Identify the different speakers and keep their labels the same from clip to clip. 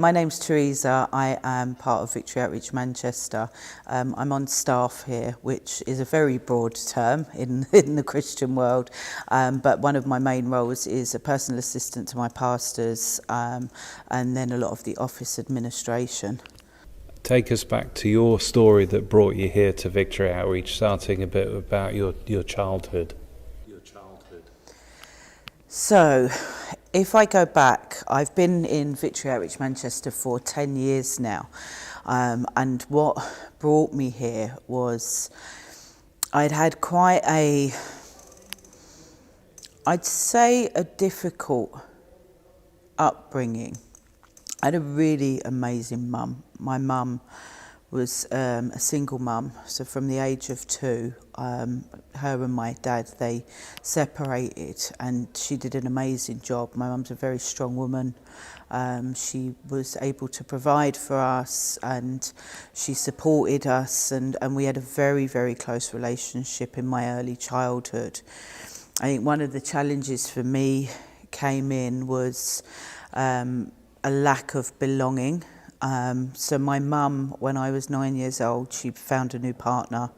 Speaker 1: my name's Theresa. I am part of Victory Outreach Manchester. I'm on staff here, which is a very broad term in the Christian world, but one of my main roles is a personal assistant to my pastors, and then a lot of the office administration.
Speaker 2: Take us back to your story that brought you here to Victory Outreach, starting a bit about your childhood.
Speaker 1: So, if I go back, I've been in Victory Outreach Manchester for 10 years now, and what brought me here was I'd had quite I'd say a difficult upbringing. I had a really amazing mum. My mum was a single mum, so from the age of 2, her and my dad, they separated, and she did an amazing job. My mum's a very strong woman. She was able to provide for us, and she supported us, and we had a very, very close relationship in my early childhood. I think one of the challenges for me came in was a lack of belonging. So my mum, when I was 9 years old, she found a new partner.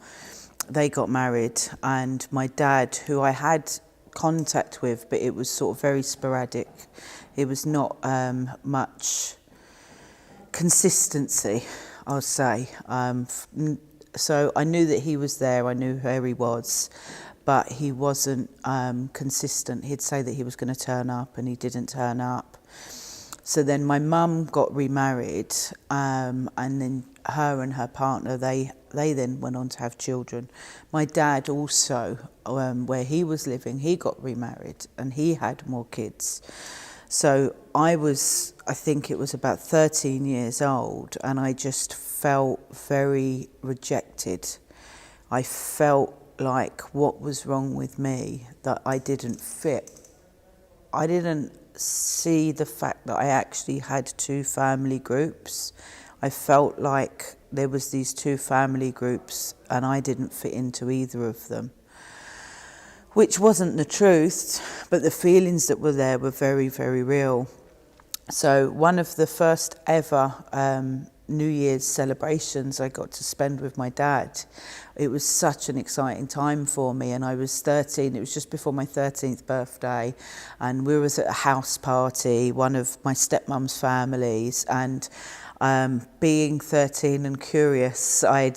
Speaker 1: They got married, and my dad, who I had contact with, but it was sort of very sporadic. It was not much consistency, I'll say. So I knew that he was there, I knew where he was, but he wasn't consistent. He'd say that he was going to turn up, and he didn't turn up. So then my mum got remarried, and then her and her partner, they then went on to have children. My dad also, where he was living, he got remarried and he had more kids. So I think it was about 13 years old, and I just felt very rejected. I felt like what was wrong with me, that I didn't fit. I didn't see the fact that I actually had 2 family groups. I felt like there was these 2 family groups and I didn't fit into either of them, which wasn't the truth, but the feelings that were there were very, very real. So one of the first ever New Year's celebrations I got to spend with my dad, it was such an exciting time for me, and I was 13, it was just before my 13th birthday, and we was at a house party, one of my stepmom's families, and being 13 and curious, I'd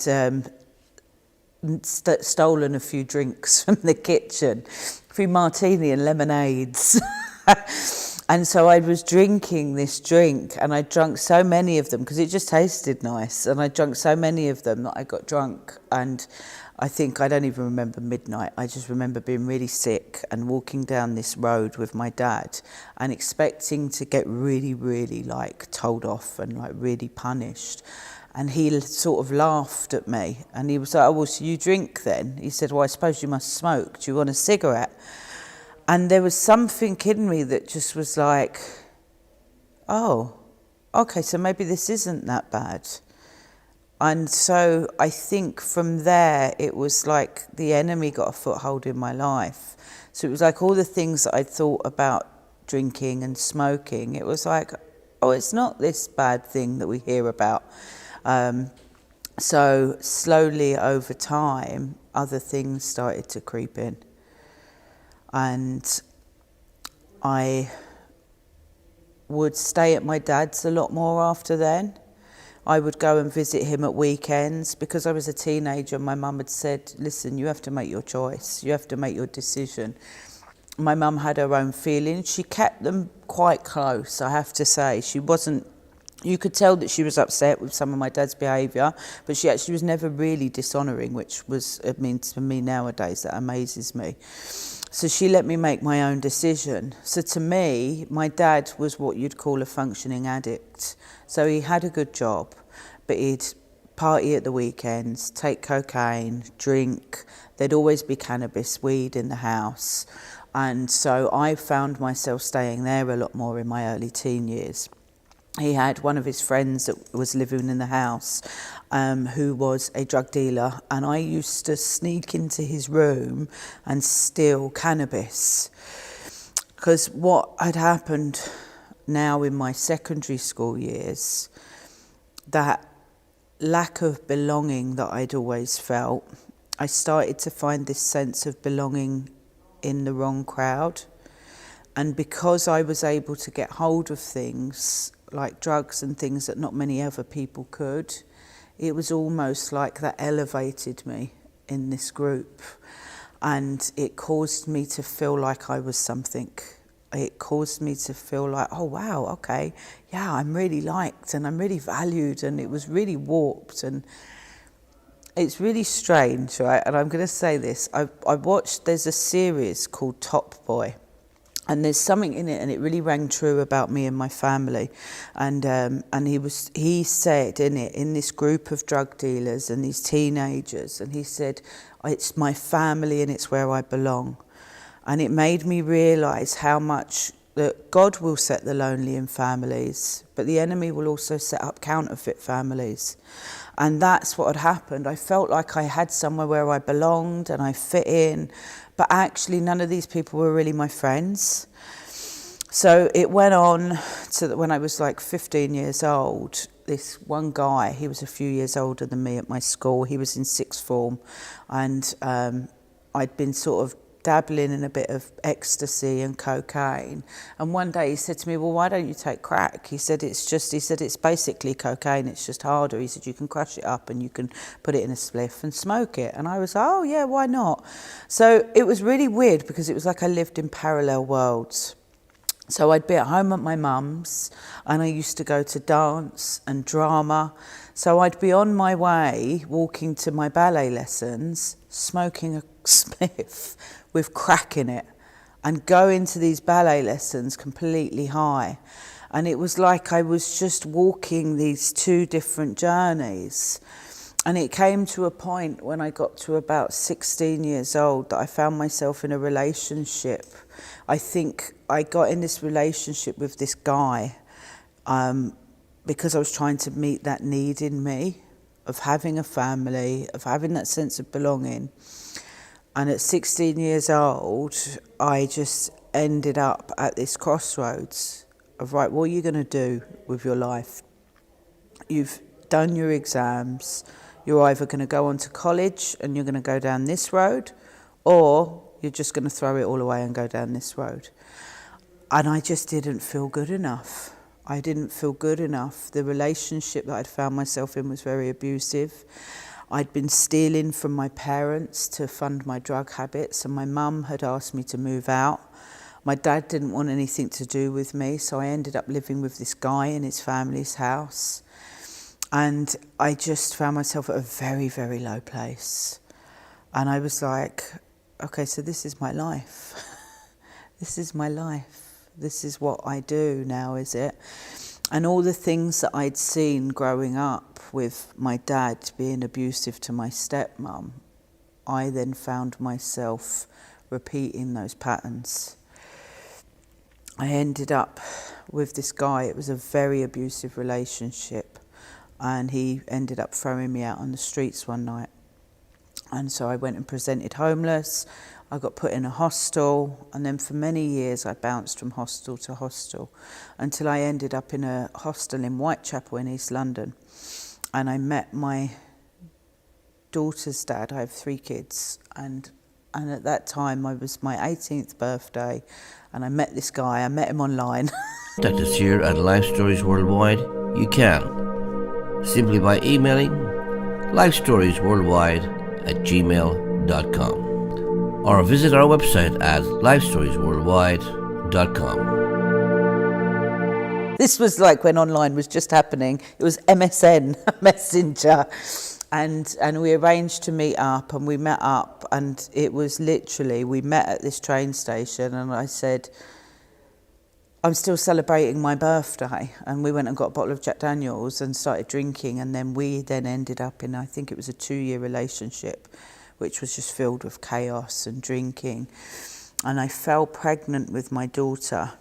Speaker 1: stolen a few drinks from the kitchen, a few martini and lemonades. And so I was drinking this drink, and I drank so many of them because it just tasted nice, and I drank so many of them that I got drunk, and I think I don't even remember midnight. I just remember being really sick and walking down this road with my dad and expecting to get really, really told off and really punished. And he sort of laughed at me, and he was like, "Oh, well, so you drink then?" He said, "Well, I suppose you must smoke. Do you want a cigarette?" And there was something in me that just was like, oh, okay, so maybe this isn't that bad. And so I think from there, it was like the enemy got a foothold in my life. So it was like all the things that I thought about drinking and smoking, it was like, oh, it's not this bad thing that we hear about. So slowly over time, other things started to creep in. And I would stay at my dad's a lot more after then. I would go and visit him at weekends because I was a teenager. My mum had said, listen, you have to make your choice. You have to make your decision. My mum had her own feelings. She kept them quite close, I have to say. She wasn't, you could tell that she was upset with some of my dad's behaviour, but she actually was never really dishonouring, which was, for me nowadays, that amazes me. So she let me make my own decision. So to me, my dad was what you'd call a functioning addict. So he had a good job, but he'd party at the weekends, take cocaine, drink. There'd always be cannabis, weed in the house. And so I found myself staying there a lot more in my early teen years. He had one of his friends that was living in the house who was a drug dealer, and I used to sneak into his room and steal cannabis. Because what had happened now in my secondary school years, that lack of belonging that I'd always felt, I started to find this sense of belonging in the wrong crowd. And because I was able to get hold of things like drugs and things that not many other people could, it was almost like that elevated me in this group. And it caused me to feel like I was something. It caused me to feel like, oh wow, okay, yeah, I'm really liked and I'm really valued, and it was really warped, and it's really strange, right? And I'm going to say this, I watched, there's a series called Top Boy, and there's something in it, and it really rang true about me and my family. And he said in it, in this group of drug dealers and these teenagers, and he said, it's my family and it's where I belong. And it made me realise how much that God will set the lonely in families, but the enemy will also set up counterfeit families. And that's what had happened. I felt like I had somewhere where I belonged and I fit in, but actually none of these people were really my friends. So it went on to that when I was like 15 years old, this one guy, he was a few years older than me at my school, he was in sixth form, and I'd been sort of dabbling in a bit of ecstasy and cocaine, and one day he said to me, well, why don't you take crack? He said it's basically cocaine, it's just harder. He said you can crush it up and you can put it in a spliff and smoke it. And I was like, oh yeah, why not? So it was really weird because it was like I lived in parallel worlds. So I'd be at home at my mum's, and I used to go to dance and drama. So I'd be on my way walking to my ballet lessons, smoking a spliff with crack in it, and go into these ballet lessons completely high. And it was like I was just walking these two different journeys. And it came to a point when I got to about 16 years old that I found myself in a relationship. I think I got in this relationship with this guy because I was trying to meet that need in me of having a family, of having that sense of belonging. And at 16 years old, I just ended up at this crossroads of, right, what are you going to do with your life? You've done your exams. You're either going to go on to college and you're going to go down this road, or you're just going to throw it all away and go down this road. And I just didn't feel good enough. I didn't feel good enough. The relationship that I'd found myself in was very abusive. I'd been stealing from my parents to fund my drug habits, and my mum had asked me to move out. My dad didn't want anything to do with me, so I ended up living with this guy in his family's house. And I just found myself at a very, very low place. And I was like, okay, so this is my life. This is my life. This is what I do now, is it? And all the things that I'd seen growing up with my dad being abusive to my stepmum, I then found myself repeating those patterns. I ended up with this guy. It was a very abusive relationship, and he ended up throwing me out on the streets one night. And so I went and presented homeless. I got put in a hostel, and then for many years I bounced from hostel to hostel until I ended up in a hostel in Whitechapel in East London. And I met my daughter's dad. I have 3 kids, and at that time I was my 18th birthday, and I met this guy. I met him online.
Speaker 3: Contact us here at Life Stories Worldwide. You can simply by emailing lifestoriesworldwide@gmail.com. or visit our website at lifestoriesworldwide.com.
Speaker 1: This was like when online was just happening. It was MSN, Messenger, and we arranged to meet up, and we met up, and it was literally, we met at this train station, and I said, I'm still celebrating my birthday, and we went and got a bottle of Jack Daniels and started drinking, and then we ended up in, I think it was a 2-year relationship, which was just filled with chaos and drinking. And I fell pregnant with my daughter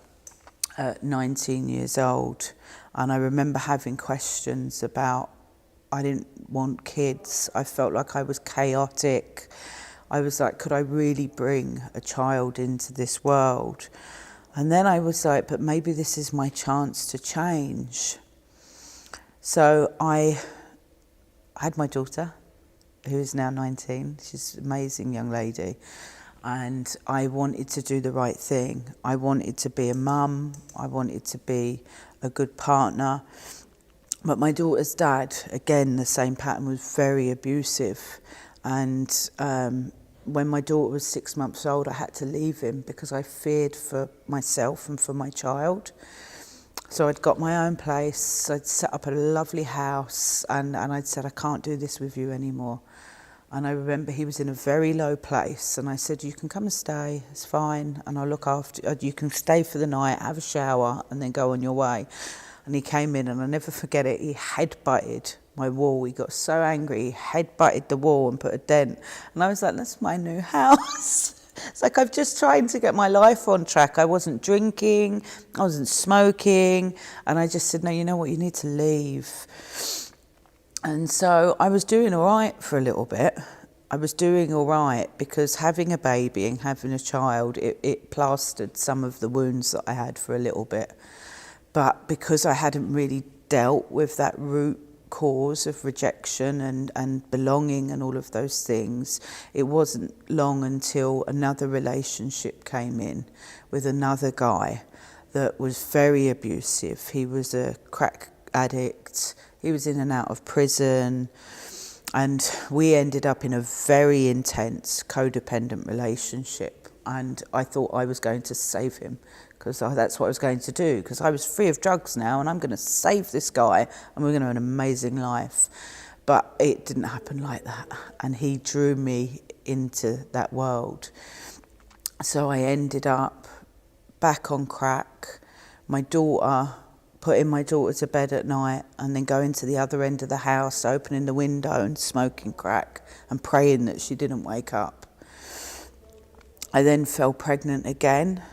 Speaker 1: at 19 years old. And I remember having questions about, I didn't want kids. I felt like I was chaotic. I was like, could I really bring a child into this world? And then I was like, but maybe this is my chance to change. So I had my daughter, who is now 19. She's an amazing young lady. And I wanted to do the right thing. I wanted to be a mum. I wanted to be a good partner. But my daughter's dad, again, the same pattern, was very abusive. And when my daughter was 6 months old, I had to leave him because I feared for myself and for my child. So I'd got my own place, I'd set up a lovely house, and I'd said, I can't do this with you anymore. And I remember he was in a very low place, and I said, you can come and stay, it's fine, and I'll look after you. You can stay for the night, have a shower, and then go on your way. And he came in, and I'll never forget it, he head-butted my wall. He got so angry, he head-butted the wall and put a dent. And I was like, that's my new house. It's like I've just tried to get my life on track. I wasn't drinking, I wasn't smoking, and I just said, no, you know what, you need to leave. And so I was doing all right for a little bit. I was doing all right because having a baby and having a child, it plastered some of the wounds that I had for a little bit. But because I hadn't really dealt with that root cause of rejection and belonging and all of those things, it wasn't long until another relationship came in with another guy that was very abusive. He was a crack addict. He was in and out of prison. And we ended up in a very intense codependent relationship. And I thought I was going to save him because that's what I was going to do, because I was free of drugs now and I'm going to save this guy and we're going to have an amazing life. But it didn't happen like that. And he drew me into that world. So I ended up back on crack. My daughter, putting my daughter to bed at night and then going to the other end of the house, opening the window and smoking crack and praying that she didn't wake up. I then fell pregnant again,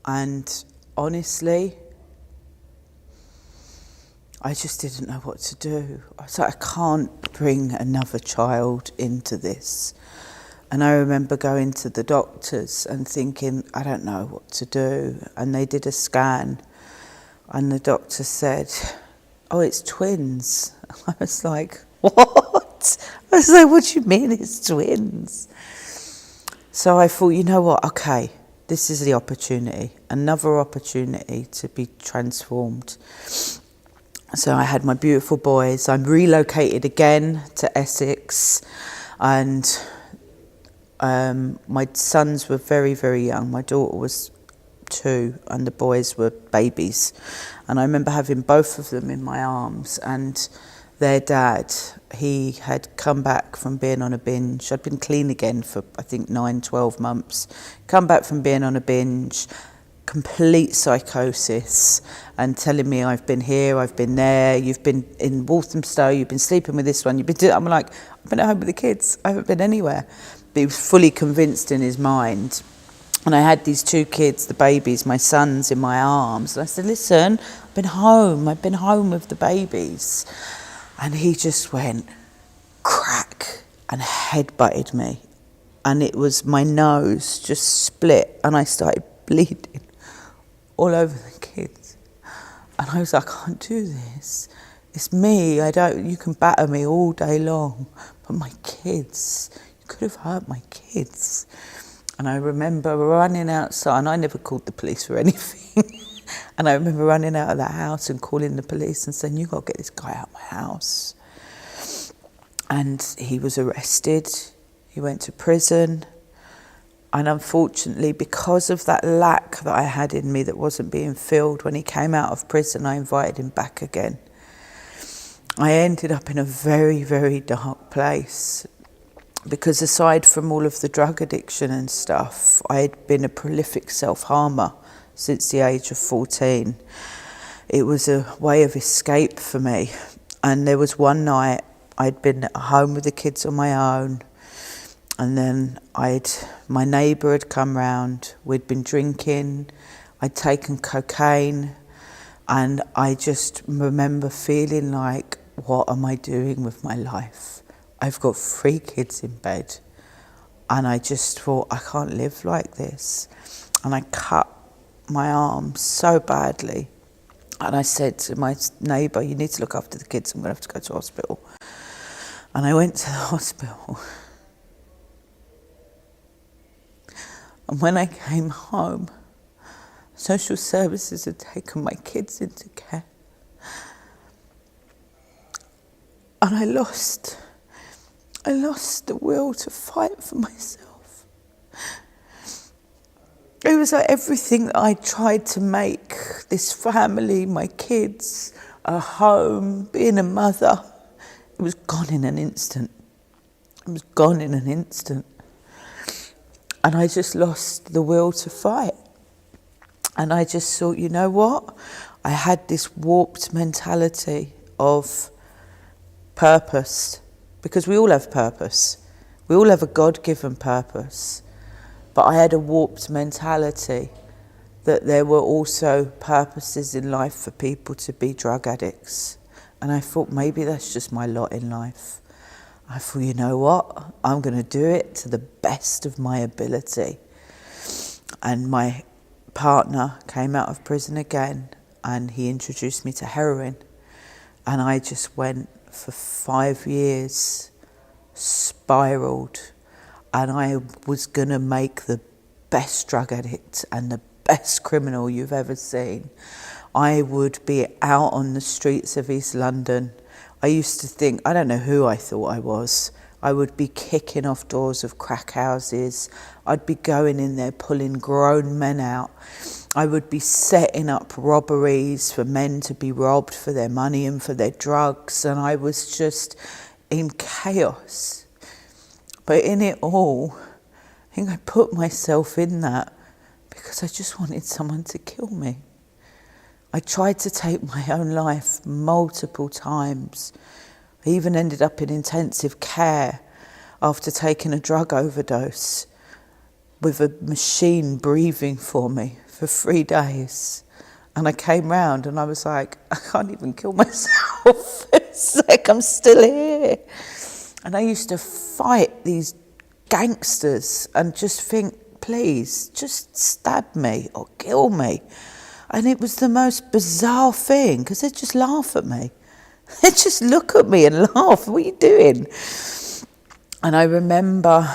Speaker 1: and honestly, I just didn't know what to do. I was like, I can't bring another child into this. And I remember going to the doctors and thinking, I don't know what to do. And they did a scan, and the doctor said, oh, it's twins. I was like, what? I was like, what do you mean it's twins? So I thought, you know what, okay, this is the opportunity, another opportunity to be transformed. So I had my beautiful boys. I'm relocated again to Essex, and my sons were very, very young. My daughter was 2 and the boys were babies. And I remember having both of them in my arms, and their dad, he had come back from being on a binge. I'd been clean again for, I think, 9-12 months. Come back from being on a binge, complete psychosis, and telling me I've been here, I've been there, you've been in Walthamstow, you've been sleeping with this one, you've been doing... I'm like, I've been at home with the kids, I haven't been anywhere. But he was fully convinced in his mind. And I had these 2 kids, the babies, my sons, in my arms. And I said, listen, I've been home with the babies. And he just went crack and head-butted me. And it was my nose just split and I started bleeding all over the kids. And I was like, I can't do this. It's me. You can batter me all day long. But my kids, you could have hurt my kids. And I remember running outside, and I never called the police for anything. And I remember running out of that house and calling the police and saying, you've got to get this guy out of my house. And he was arrested. He went to prison. And unfortunately, because of that lack that I had in me that wasn't being filled, when he came out of prison, I invited him back again. I ended up in a very, very dark place. Because aside from all of the drug addiction and stuff, I had been a prolific self-harmer since the age of 14. It was a way of escape for me. And there was one night I'd been at home with the kids on my own, and then my neighbour had come round, we'd been drinking, I'd taken cocaine, and I just remember feeling like, what am I doing with my life? I've got 3 kids in bed, and I just thought, I can't live like this. And I cut my arm so badly. And I said to my neighbour, you need to look after the kids, I'm going to have to go to hospital. And I went to the hospital. And when I came home, social services had taken my kids into care. And I lost the will to fight for myself. It was like everything that I tried to make, this family, my kids, a home, being a mother, it was gone in an instant. It was gone in an instant. And I just lost the will to fight. And I just thought, you know what? I had this warped mentality of purpose, because we all have purpose. We all have a God-given purpose. But I had a warped mentality that there were also purposes in life for people to be drug addicts. And I thought maybe that's just my lot in life. I thought, you know what? I'm going to do it to the best of my ability. And my partner came out of prison again and he introduced me to heroin. And I just went for 5 years, spiraled. And I was going to make the best drug addict and the best criminal you've ever seen. I would be out on the streets of East London. I used to think, I don't know who I thought I was. I would be kicking off doors of crack houses. I'd be going in there pulling grown men out. I would be setting up robberies for men to be robbed for their money and for their drugs. And I was just in chaos. But in it all, I think I put myself in that because I just wanted someone to kill me. I tried to take my own life multiple times. I even ended up in intensive care after taking a drug overdose with a machine breathing for me for 3 days. And I came round and I was like, I can't even kill myself. It's like I'm still here. And I used to fight these gangsters and just think, please, just stab me or kill me. And it was the most bizarre thing, because they'd just laugh at me. They'd just look at me and laugh, what are you doing? And I remember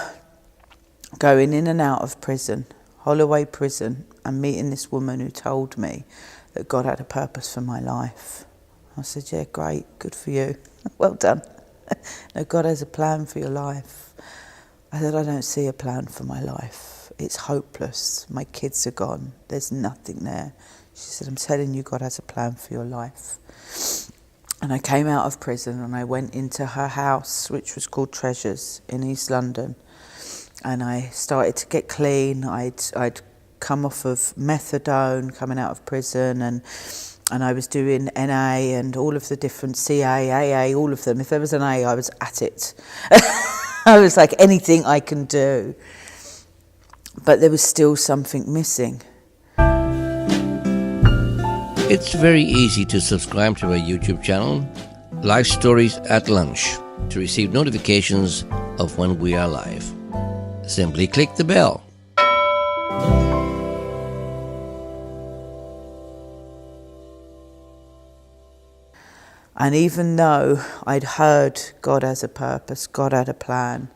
Speaker 1: going in and out of prison, Holloway prison, and meeting this woman who told me that God had a purpose for my life. I said, yeah, great, good for you. Well done. No, God has a plan for your life. I said, I don't see a plan for my life. It's hopeless. My kids are gone. There's nothing there. She said, I'm telling you, God has a plan for your life. And I came out of prison and I went into her house, which was called Treasures in East London. And I started to get clean. I'd come off of methadone coming out of prison, and I was doing NA and all of the different CA, AA, all of them. If there was an A, I was at it. I was like, anything I can do. But there was still something missing.
Speaker 3: It's very easy to subscribe to our YouTube channel, Life Stories at Lunch, to receive notifications of when we are live. Simply click the bell.
Speaker 1: And even though I'd heard God has a purpose, God had a plan,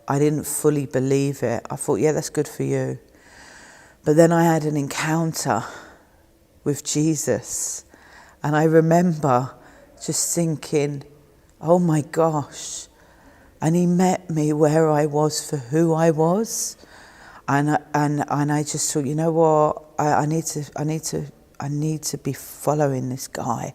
Speaker 1: I didn't fully believe it. I thought, yeah, that's good for you. But then I had an encounter with Jesus. And I remember just thinking, oh my gosh. And he met me where I was for who I was. And I just thought, you know what? I need to be following this guy.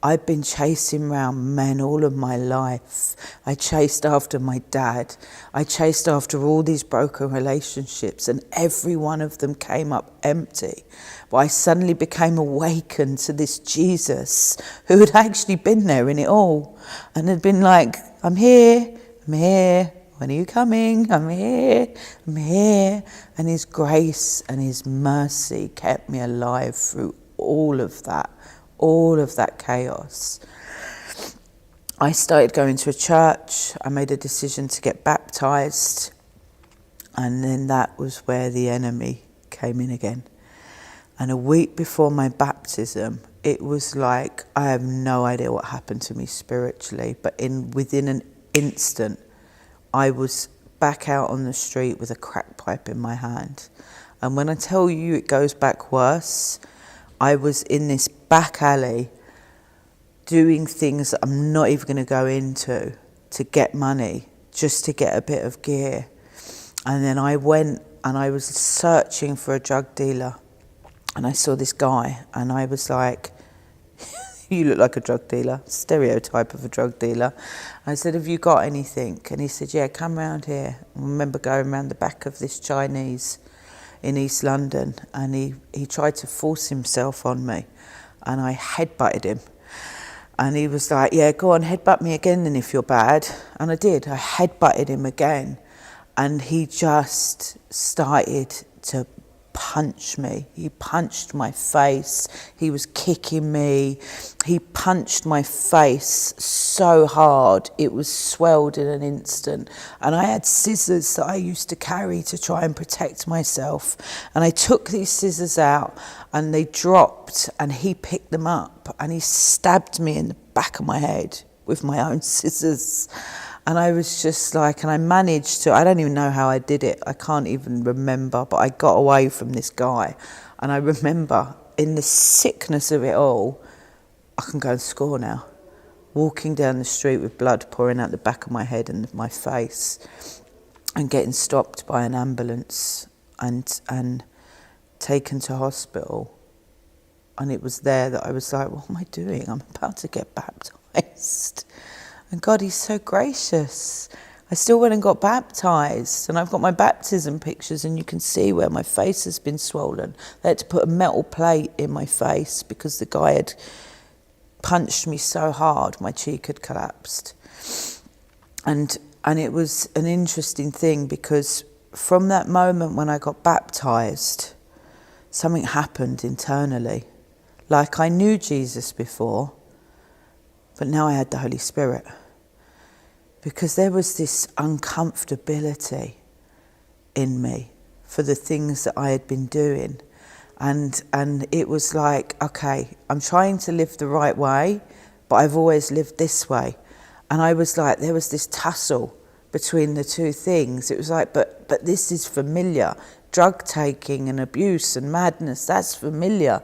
Speaker 1: I've been chasing around men all of my life. I chased after my dad. I chased after all these broken relationships, and every one of them came up empty. But I suddenly became awakened to this Jesus who had actually been there in it all and had been like, I'm here, when are you coming? I'm here. And his grace and his mercy kept me alive through all of that chaos. I started going to a church. I made a decision to get baptized. And then that was where the enemy came in again. And a week before my baptism, it was like, I have no idea what happened to me spiritually, but within an instant, I was back out on the street with a crack pipe in my hand. And when I tell you it goes back worse, I was in this back alley doing things that I'm not even going to go into to get money, just to get a bit of gear. And then I went and I was searching for a drug dealer. And I saw this guy and I was like, you look like a drug dealer, stereotype of a drug dealer. I said, have you got anything? And he said, yeah, come round here. I remember going round the back of this Chinese in East London, and he tried to force himself on me, and I headbutted him. And he was like, yeah, go on, headbutt me again then if you're bad. And I did. I headbutted him again. And he just started to punch me. He punched my face. He was kicking me. He punched my face so hard it was swelled in an instant. And I had scissors that I used to carry to try and protect myself. And I took these scissors out and they dropped and he picked them up and he stabbed me in the back of my head with my own scissors. And I was just like, and I managed to, I don't even know how I did it. I can't even remember, but I got away from this guy. And I remember in the sickness of it all, I can go and score now. Walking down the street with blood pouring out the back of my head and my face and getting stopped by an ambulance and taken to hospital. And it was there that I was like, what am I doing? I'm about to get baptised. And God, he's so gracious. I still went and got baptised, and I've got my baptism pictures, and you can see where my face has been swollen. They had to put a metal plate in my face because the guy had punched me so hard my cheek had collapsed. And it was an interesting thing because from that moment when I got baptised, something happened internally. Like I knew Jesus before, but now I had the Holy Spirit. Because there was this uncomfortability in me for the things that I had been doing. And it was like, okay, I'm trying to live the right way, but I've always lived this way. And I was like, there was this tussle between the two things. It was like, but this is familiar. Drug taking and abuse and madness, that's familiar.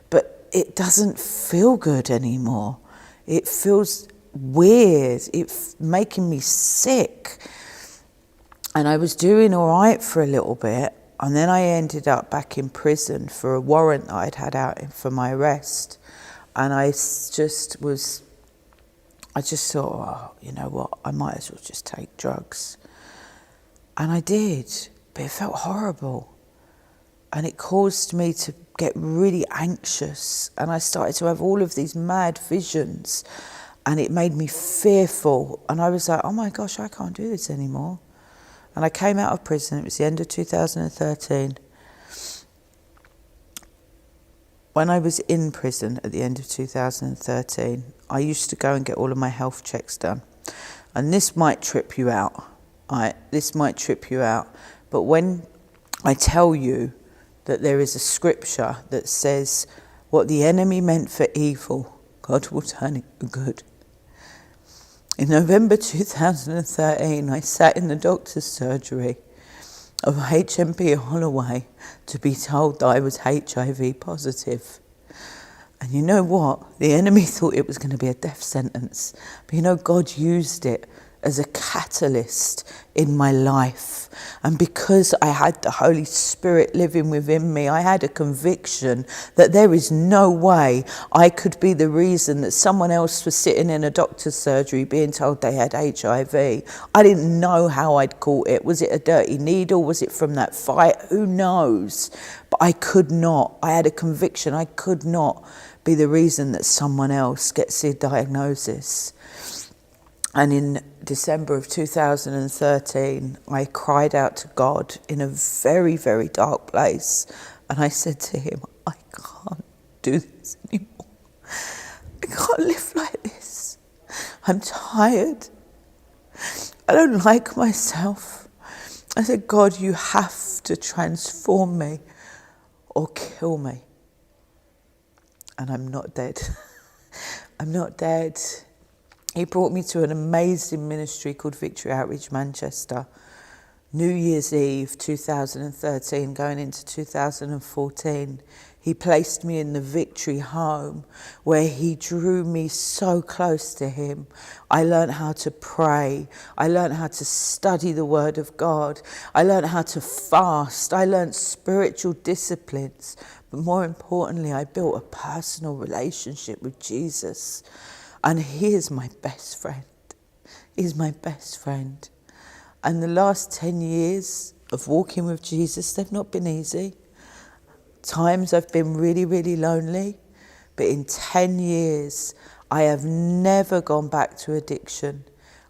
Speaker 1: But it doesn't feel good anymore. It feels weird. It's making me sick. And I was doing all right for a little bit. And then I ended up back in prison for a warrant that I'd had out for my arrest. And I just thought, oh, you know what, I might as well just take drugs. And I did, but it felt horrible. And it caused me to get really anxious. And I started to have all of these mad visions. And it made me fearful. And I was like, oh my gosh, I can't do this anymore. And I came out of prison. It was the end of 2013. When I was in prison at the end of 2013, I used to go and get all of my health checks done. And this might trip you out. This might trip you out. But when I tell you that there is a scripture that says, what the enemy meant for evil, God will turn it for good. In November 2013, I sat in the doctor's surgery of HMP Holloway to be told that I was HIV positive. And you know what? The enemy thought it was going to be a death sentence. But you know, God used it as a catalyst in my life. And because I had the Holy Spirit living within me, I had a conviction that there is no way I could be the reason that someone else was sitting in a doctor's surgery being told they had HIV. I didn't know how I'd caught it. Was it a dirty needle? Was it from that fight? Who knows? But I could not. I had a conviction. I could not be the reason that someone else gets a diagnosis. And in December of 2013, I cried out to God in a very, very dark place. And I said to him, I can't do this anymore. I can't live like this. I'm tired. I don't like myself. I said, God, you have to transform me or kill me. and I'm not dead. I'm not dead. He brought me to an amazing ministry called Victory Outreach Manchester. New Year's Eve 2013, going into 2014, he placed me in the Victory home where he drew me so close to him. I learned how to pray. I learned how to study the Word of God. I learned how to fast. I learned spiritual disciplines. But more importantly, I built a personal relationship with Jesus. And he is my best friend. He's my best friend. And the last 10 years of walking with Jesus, they've not been easy. Times I've been really, really lonely. But in 10 years, I have never gone back to addiction.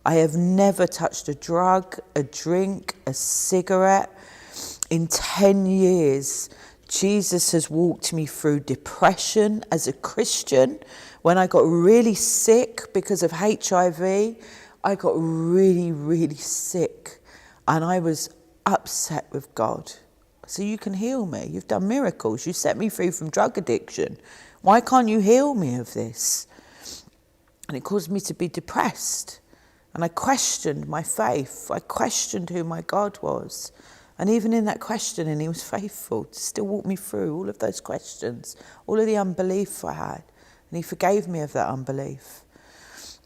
Speaker 1: I have never touched a drug, a drink, a cigarette. In 10 years, Jesus has walked me through depression as a Christian. When I got really sick because of HIV, I got really, really sick, and I was upset with God. So you can heal me. You've done miracles. You set me free from drug addiction. Why can't you heal me of this? And it caused me to be depressed. And I questioned my faith. I questioned who my God was. And even in that questioning, he was faithful to still walk me through all of those questions, all of the unbelief I had. And he forgave me of that unbelief.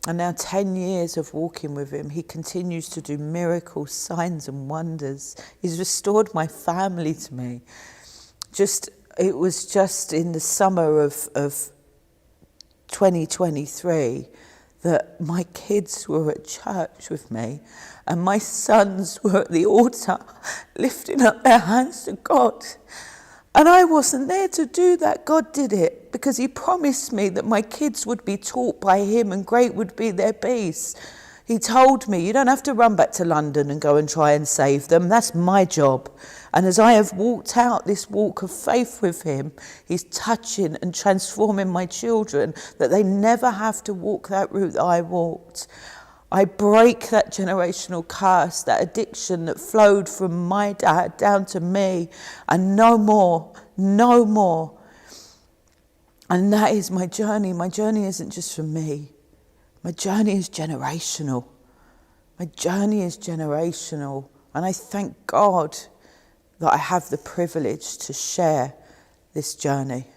Speaker 1: And now 10 years of walking with him, he continues to do miracles, signs and wonders. He's restored my family to me. It was just in the summer of 2023 that my kids were at church with me and my sons were at the altar lifting up their hands to God. And I wasn't there to do that. God did it because he promised me that my kids would be taught by him and great would be their peace. He told me, you don't have to run back to London and go and try and save them. That's my job. And as I have walked out this walk of faith with him, he's touching and transforming my children that they never have to walk that route that I walked. I break that generational curse, that addiction that flowed from my dad down to me, and no more, no more. And that is my journey. My journey isn't just for me. My journey is generational. My journey is generational. And I thank God that I have the privilege to share this journey.